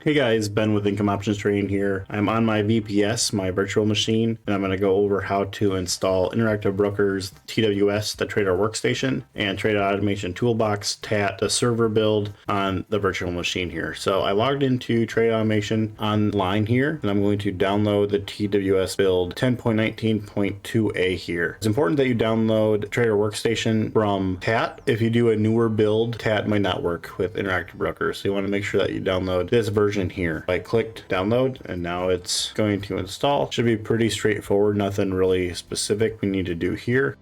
Hey guys, Ben with Income Options Trading here. I'm on my VPS, my virtual machine, and I'm going to go over how to install Interactive Brokerage, TWS, the Trader Workstation, and Trade Automation Toolbox, TAT, the server build on the virtual machine here. So I logged into Trade Automation online here, and I'm going to download the TWS build 10.19.2a here. It's important that you download Trader Workstation from TAT. If you do a newer build, TAT might not work with Interactive Brokers, so you want to make sure that you download this version here. I clicked download and now it's going to install. Should be pretty straightforward, nothing really specific we need to do here.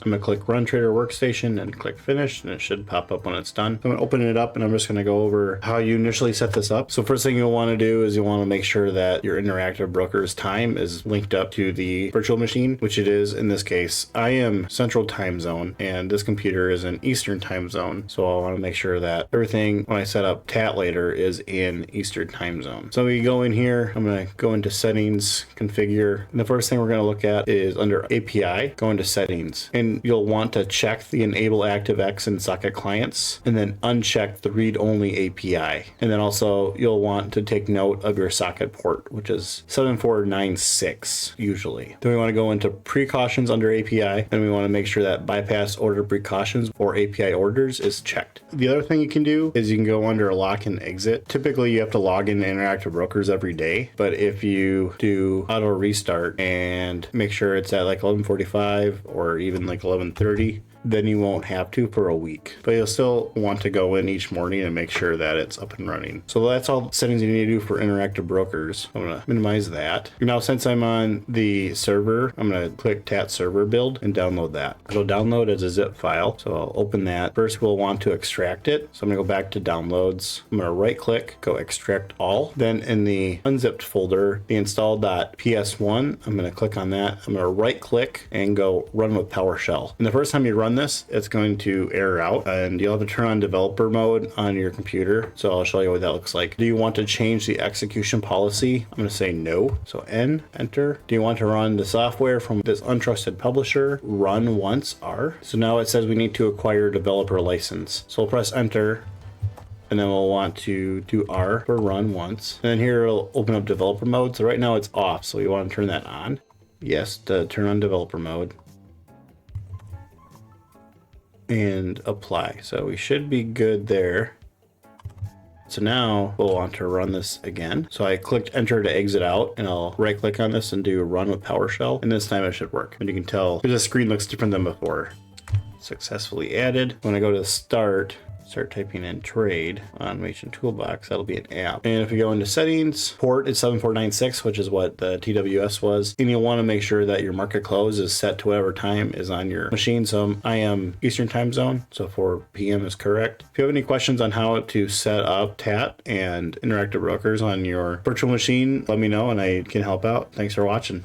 I'm going to click Run Trader Workstation and click Finish, and it should pop up when it's done. I'm going to open it up, and I'm just going to go over how you initially set this up. So first thing you'll want to do is you want to make sure that your Interactive Broker's time is linked up to the virtual machine, which it is in this case. I am Central Time Zone, and this computer is in Eastern Time Zone. So I want to make sure that everything, when I set up TAT later, is in Eastern Time Zone. So we go in here, I'm going to go into Settings, Configure, and the first thing we're going to look at is under API, go into Settings. And you'll want to check the enable ActiveX and socket clients and then uncheck the read only API. And then also you'll want to take note of your socket port, which is 7496 usually. Then we want to go into precautions under API, and we want to make sure that bypass order precautions for API orders is checked. The other thing you can do is you can go under lock and exit. Typically you have to log in to Interactive Brokers every day, but if you do auto restart and make sure it's at like 11:45 or even like 11:30, then you won't have to for a week, but you'll still want to go in each morning and make sure that it's up and running. So that's all the settings you need to do for Interactive Brokers. I'm going to minimize that. Now, since I'm on the server, I'm going to click TAT server build and download that. It'll download as a zip file. So I'll open that. First, we'll want to extract it. So I'm going to go back to downloads. I'm going to right click, go extract all. Then in the unzipped folder, the install.ps1, I'm going to click on that. I'm going to right click and go run with PowerShell. And the first time you run this, it's going to error out, and you'll have to turn on developer mode on your computer. So I'll show you what that looks like. Do you want to change the execution policy? I'm going to say no. So enter. Do you want to run the software from this untrusted publisher? Run once, R. So now it says we need to acquire developer license. So we'll press enter. And then we'll want to do R for run once. And then here it'll open up developer mode. So right now it's off. So we want to turn that on. Yes, to turn on developer mode. And apply. So we should be good there. So now we'll want to run this again. So I clicked enter to exit out, and I'll right click on this and do run with PowerShell. And this time it should work. And you can tell the screen looks different than before. Successfully added. When I go to start typing in Trade Automation Toolbox, that'll be an app. And if we go into settings, port is 7496, which is what the TWS was. And you'll want to make sure that your market close is set to whatever time is on your machine. So I am Eastern Time Zone, so 4 p.m. is correct. If you have any questions on how to set up TAT and Interactive Brokers on your virtual machine, let me know and I can help out. Thanks for watching.